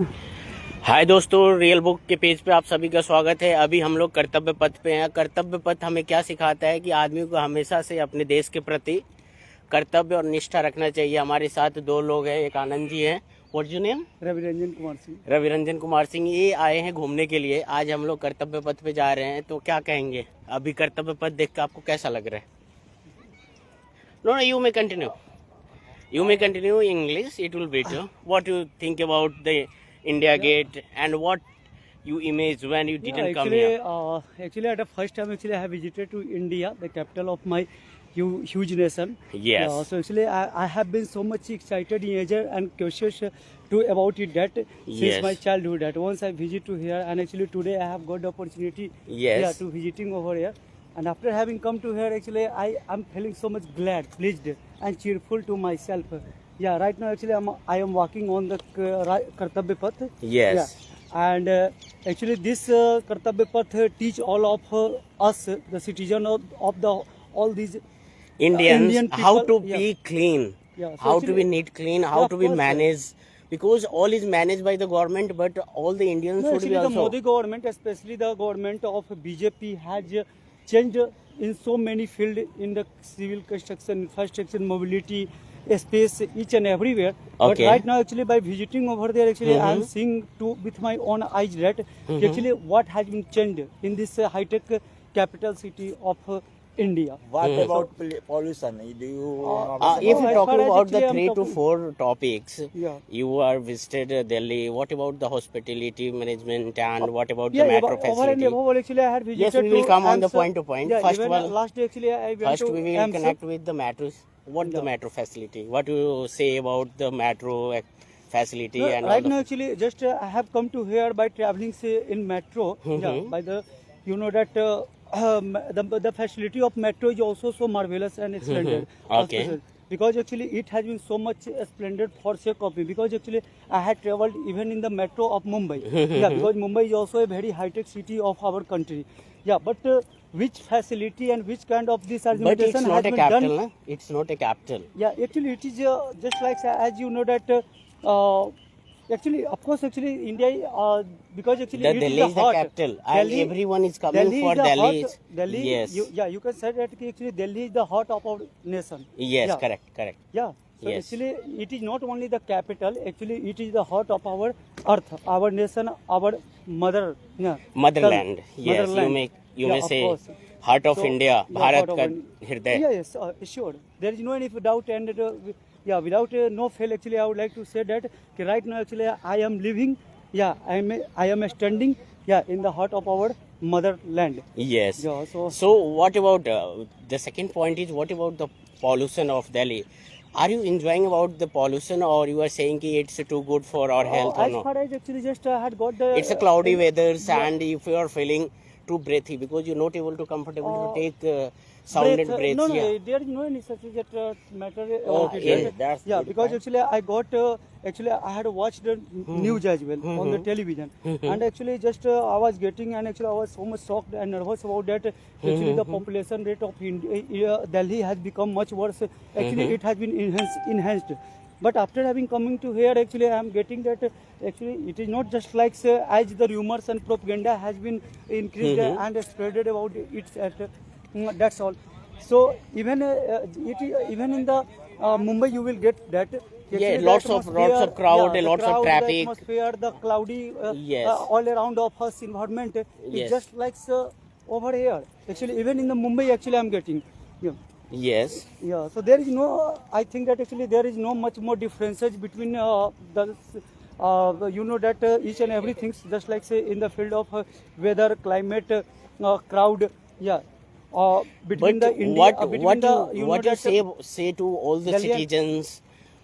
हाय दोस्तों, real book के page पे आप सभी का स्वागत है। अभी हम लोग कर्तव्य पथ पे हैं। कर्तव्य पथ हमें क्या सिखाता है कि आदमी को हमेशा से अपने देश के प्रति कर्तव्य और निष्ठा रखना चाहिए। हमारे साथ दो लोग हैं, एक आनंद जी हैं। What's your name? Raviranjan Kumar Singh. Raviranjan Kumar Singh. ये आए हैं घूमने के लिए। आज हम लोग कर्तव्य पथ पे जा रहे हैं, तो क्या कहेंगे? अभी कर्तव्य पथ देख कर आपको कैसा लग रहा है? No, you may continue. You may continue in English, it will be better. What you think about the India Yeah, Gate and what you image when you yeah. didn't come here? Actually, at the first time, actually, I have visited to India, the capital of my huge nation. Yeah. Yes, So actually, I have been so much excited, eager, and curious to about it that since my yes, childhood. That once I visit to here, and actually today I have got the opportunity, yeah, yes. to visiting over here. And after having come to here, actually, I am feeling so much glad, pleased, and cheerful to myself. Yeah, right now, actually, I am walking on the Kartavya Path. Yeah, Yes. and actually, this Kartavya Path teach all of us, the citizen of the all these Indians, Indian how people. to Yeah, be clean, yeah. So how to be actually, neat clean, how yeah, to of be course. managed, because all is managed by the government, but all the Indians No, should be actually, the also. Modi government, especially the government of BJP, has changed in so many fields in the civil construction, infrastructure, mobility, space, each and everywhere. But Okay. right now, actually, by visiting over there, actually, I am Mm-hmm. seeing with my own eyes that Mm-hmm. actually what has been changed in this high-tech capital city of India. What Hmm. about pollution? Do you If No, you're as talking far as about the actually I'm 3 to talking, 4 topics, yeah. you are visited Delhi. What about the hospitality management and what about the Yeah, metro over and facility? above, all, actually, I had visited Yes, we will to come on the AIMS. point to point. Yeah, First even one, last day, actually, I went first to we will AIMS. connect with the metros. What the Yeah. metro facility? What do you say about the metro facility No, and all right the? now, actually, just I have come to here by traveling, say, in metro. Yeah, Mm-hmm. by the, you know that the facility of metro is also so marvelous and splendid. Okay. Because actually it has been so much splendid for sake of me. Because actually I had traveled even in the metro of Mumbai. Yeah, because Mumbai is also a very high-tech city of our country. Yeah, but which facility and which kind of this But it's argumentation has not a been capital, done? na? It's not a capital. Yeah, actually, it is just like as you know that. Actually, of course, actually, India, because actually The it is Delhi the is the hot. capital, and Delhi, everyone is coming Delhi for is the hot. Delhi. Delhi, Yes. yeah, you can say that actually Delhi is the heart of our nation. Yes, Yeah, correct, correct. yeah. So Yes. actually, it is not only the capital. Actually, it is the heart of our earth, our nation, our mother. Yeah, Motherland. Yes, motherland. you Yeah, may of say course. heart of So, India, yeah, Bharat part of ka an- hriday. Yeah, yes, sure. There is no any doubt, and yeah, without no fail, actually, I would like to say that right now, actually, I am living. Yeah, I am standing. Yeah, in the heart of our motherland. Yes. Yeah, so So what about the second point is what about the pollution of Delhi? Are you enjoying about the pollution or you are saying ki it's too good for our health or as no? far as actually just had got the It's a cloudy weather yeah, and if you are feeling too breathy because you're not able to comfortable to uh, take sounded breaths. no, no, Yeah. there is no any such that matter about Okay. it. That's Yeah, good because point. actually I got actually I had watched the news as well on the television, and actually just I was getting and actually I was so much shocked and nervous about that. Actually, the population rate of Delhi has become much worse. Actually, it has been enhanced. But after having coming to here, actually, I am getting that actually it is not just like say, as the rumors and propaganda has been increased and spreaded about it. That's all. So even even in the Mumbai, you will get that. Yeah, Actually, the lots of crowd, yeah, the lots of crowd, traffic. the atmosphere, the cloudy, Yes. all around of us environment Yes. is just like over here. Actually, even in the Mumbai, actually, I'm getting. Yeah. Yes. Yeah, so there is no, I think that actually there is no much more differences between you know that each and everything, just like say in the field of weather, climate, crowd, yeah. Between But the India, between the, you know what you that say to all the Delhi and- citizens,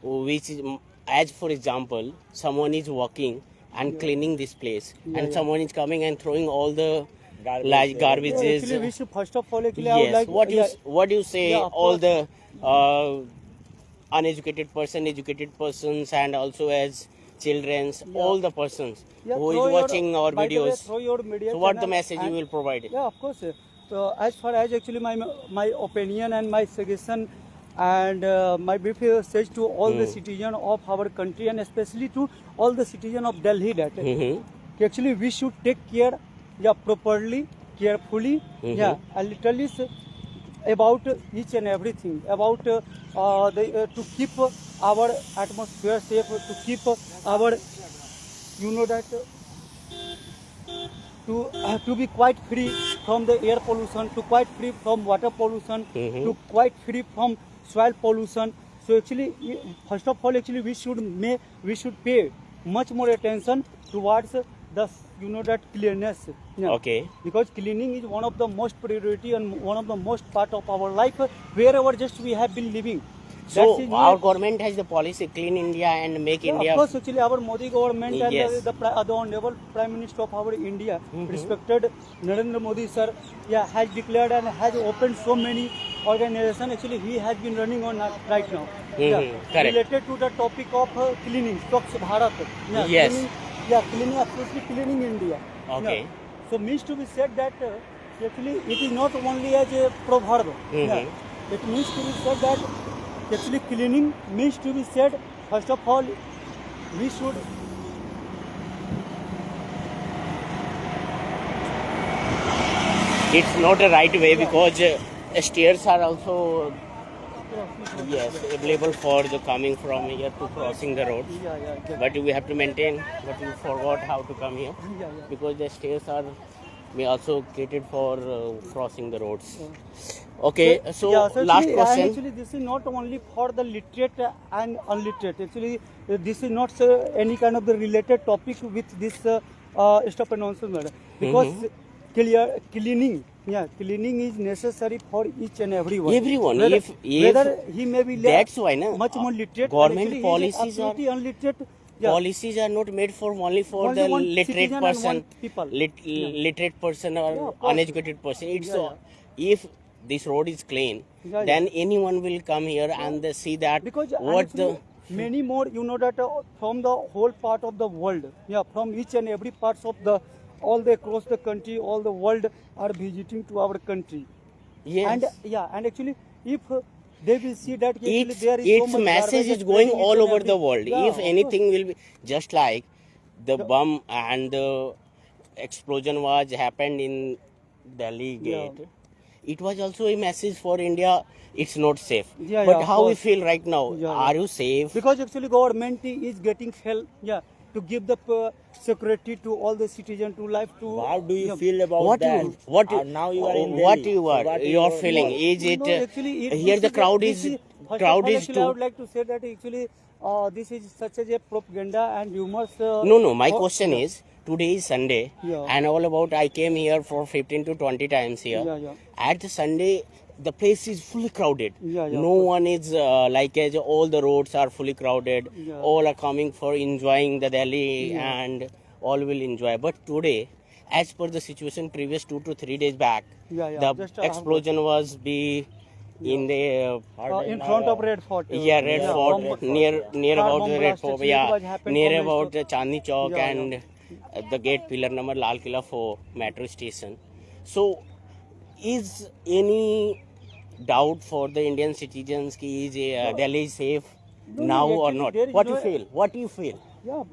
which is, as for example, someone is walking and cleaning this place, and someone is coming and throwing all the Garbage, like yeah. yeah, garbages. actually we should first of all actually I would Yes. like What do you say yeah, of all course. the uneducated person, educated persons, and also as childrens, all the persons Yeah, who through is your- watching our by the way, videos. through your media So what the channel message you and- will provide? Yeah, of course. So as far as actually my opinion and my suggestion and my brief says to all the citizens of our country and especially to all the citizens of Delhi that actually we should take care, yeah, properly, carefully, yeah, and literally about each and everything, about to keep our atmosphere safe, to keep our, you know that, to be quite free from the air pollution, to quite free from water pollution, to quite free from soil pollution. So actually, first of all, actually we should pay much more attention towards the, you know that, cleanliness. Yeah. Okay. Because cleaning is one of the most priority and one of the most part of our life wherever just we have been living. So That's our government has the policy Clean India and Make yeah, India. of course, actually, our Modi government and Yes. the Honorable Prime Minister of our India, respected Narendra Modi sir, yeah, has declared and has opened so many organizations. Actually, he has been running on right now. Yeah, correct. related to the topic of cleaning, Swachh Bharat. Yeah, Yes. Cleaning, yeah, cleaning, absolutely cleaning India. Okay. Yeah. So means to be said that actually it is not only as a proverb. Yeah. It means to be said that actually cleaning means to be said, first of all, we should It's not a right way because stairs are also available for the coming from here to crossing the road. yeah. But we have to maintain. But we forgot how to come here Yeah. because the stairs are may also catered for crossing the roads. Okay, so yeah, last actually, question. and actually, this is not only for the literate and unliterate. Actually, this is not any kind of the related topic with this stop announcement because cleaning, yeah, cleaning is necessary for each and everyone. Everyone, Whether, if whether he may be that's why, na, much more literate, government and actually policies he is are absolutely unliterate. Yeah. policies are not made for only for Only the one literate citizen and person, one people. literate person or Yeah, of course. uneducated person. It's Yeah, if this road is clean, Yeah, then anyone will come here and they see that because what the actually many more, you know that from the whole part of the world, yeah, from each and every parts of the all the across the country, all the world are visiting to our country. yes. And yeah, and actually if they will see that actually its there is so its much message garbage is going spreading each all and over every- the world. Yeah, If of course. anything will be just like the bomb and the explosion was happened in Delhi Yeah. gate, it was also a message for India. It's not safe. Yeah, But yeah, of how we course. feel right now? Yeah, Are yeah. you safe? Because actually government is getting help, yeah, to give the security to all the citizens, to life, to How do you yeah. feel about What that? you what you, Now you are in what Delhi. you are So what you are you- feeling? No, Is it no, actually, here this the crowd this is first crowd of all, is actually, I would too? like to say that actually this is such as a propaganda and rumors. No. My or- question yeah. is today is Sunday, Yeah. and all about I came here for 15 to 20 times here. Yeah. At the Sunday, the place is fully crowded. Yeah, No one is like as all the roads are fully crowded. Yeah. All are coming for enjoying the Delhi, and all will enjoy. But today, as per the situation previous 2 to 3 days back, Yeah. the Just, explosion was be in the in front of Red Fort. yeah, Red Fort, bomb- near car about bomb the Red blast Fort, actually yeah, was happened near from about the- Chandni Chowk Yeah, and the gate pillar number Lal Killa 4 metro station. So, is any doubt for the Indian citizens ki is Delhi safe No, now or actually not? there is What no- you feel? What do you feel? Yeah,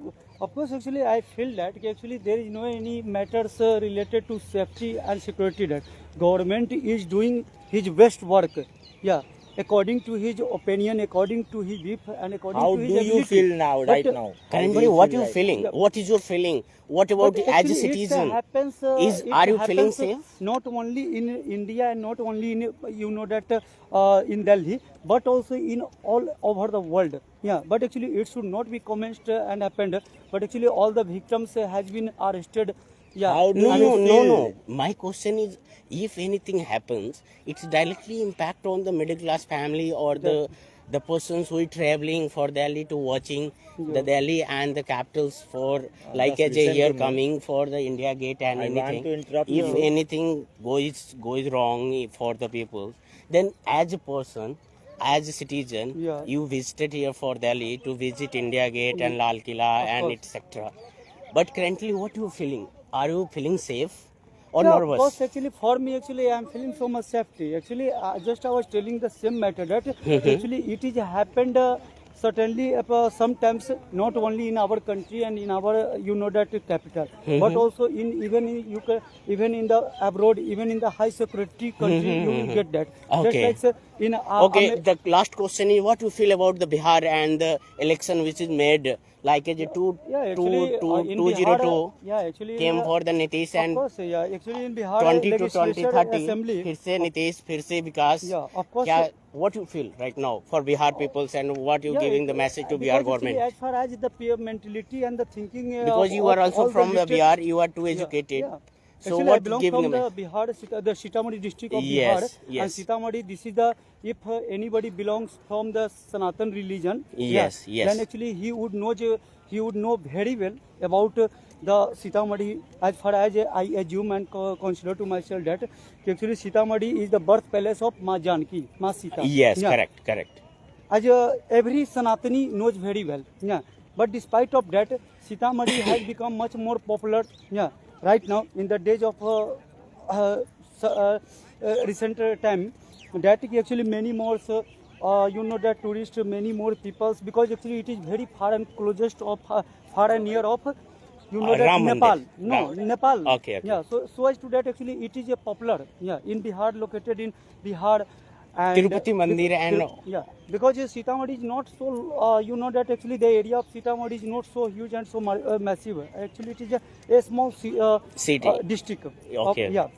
of course, actually, I feel that actually there is no any matters related to safety and security that government is doing his best work. Yeah, according to his opinion, according to his view, and according How to do his you ability. feel now, But, right now? How Currently, do what feel you right feeling? Yeah. What is your feeling? What about But as a actually citizen? It happens, Are you feeling happens, safe? Not only in India and not only in you know that in Delhi, but also in all over the world. Yeah, but actually it should not be commenced and happened. But actually all the victims has been arrested. Yeah, How do No, you no, feel? no. My question is, if anything happens, it's directly impact on the middle class family or the persons who are traveling for Delhi to watching the Delhi and the capitals for like just as a listen here to me. coming for the India Gate and I want anything. to interrupt If you. anything goes wrong for the people, then as a person, as a citizen, Yeah. you visited here for Delhi to visit India Gate and Lal Killa and course. etc. But currently, what you feeling? Are you feeling safe, or Yeah, nervous? of course, actually, for me, actually, I am feeling so much safety. Actually, just I was telling the same matter that actually it is happened certainly sometimes not only in our country and in our that capital, but also in even in UK, even in the abroad, even in the high security country, you will get that. Okay. Just like in Okay, the last question is what you feel about the Bihar and the election which is made like as a yeah, actually, in 2002 Bihar, yeah, actually, came for the Nitish of and course, yeah, actually in Bihar 20 to legislature 2030 assembly. फिर से नीतीश फिर से विकास Yeah, of course. क्या what you feel right now for Bihar peoples and what you Yeah, giving the message to because Bihar actually government as far as the peer mentality and the thinking because you are also all from the listed- Bihar you are too Yeah, educated yeah. so Actually, I what belong giving from them the Bihar, the Sitamarhi district of Yes, Bihar, yes. and Sitamarhi. This is the if anybody belongs from the Sanatan religion, Yes, yes. then actually he would know very well about the Sitamarhi. As far as I assume and consider to myself that actually Sitamarhi is the birthplace of Ma Janki, Ma Sita. yes Yeah. correct As every Sanatani knows very well. Yeah. But despite of that, Sitamarhi has become much more popular. Yeah. Right now, in the days of recent time, that actually many more, that tourists, many more peoples, because actually it is very far and closest of far and near of, that Ram Mandir. Nepal. No, Ram. Nepal. Okay. Yeah. So as to that, actually it is a popular. Yeah. In Bihar, located in Bihar. And Tirupati Mandir and yeah, because Sitamarhi is not so, that actually the area of Sitamarhi is not so huge and so massive. Actually, it is a small City. district. Okay. Yeah,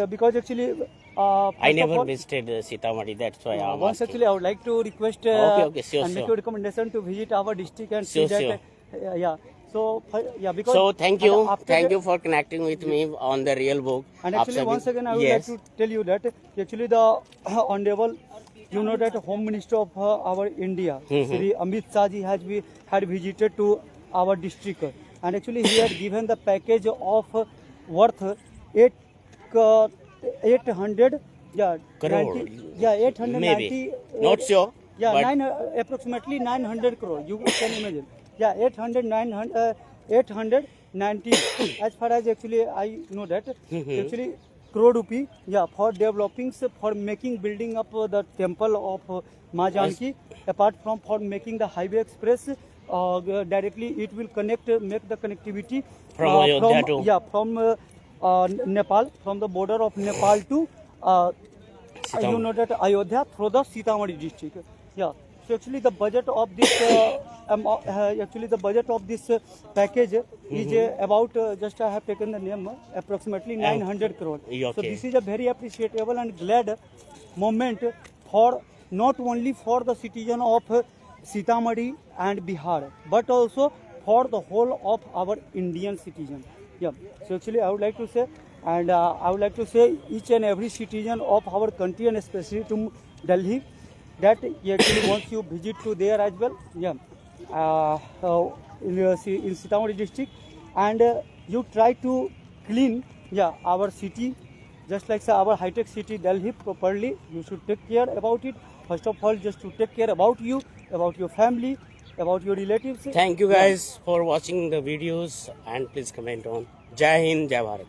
because actually. I first of never all, visited Sitamarhi that's why I'm once asking. actually, I would like to request Okay, sure, and make sure. a recommendation to visit our district and Sure, see that. Yeah. So yeah, because So thank and you after for connecting with me on the real book. And आप actually, सभी- once again, I would yes. like to tell you that actually the honorable, that Home Minister of our India, Shri Amit Shah ji had visited to our district, and actually he had given the package of worth 800, yeah, Crore. 890, Maybe. Not sure, yeah, but- approximately 900 crore. You can imagine. Yeah, 890. As far as actually I know that actually crore rupee, yeah, for developing, for making building up the temple of Ma Janki. Apart from for making the highway express, directly it will make the connectivity From Ayodhya to- from Nepal, from the border of Nepal to Sitamarhi. that Ayodhya through the Sitamarhi district. Yeah. So actually the budget of this package is about just I have taken the name approximately 900 crore. Okay. So this is a very appreciable and glad moment for not only for the citizen of Sitamarhi and Bihar, but also for the whole of our Indian citizen. Yeah. So actually I would like to say, and I would like to say each and every citizen of our country and especially to Delhi, that actually once you visit to there as well, yeah, in Sitamarhi district, and you try to clean, yeah, our city, just like our high-tech city Delhi properly. You should take care about it. First of all, just to take care about you, about your family, about your relatives. Thank you guys for watching the videos and please comment on Jai Hind, Jai Bharat.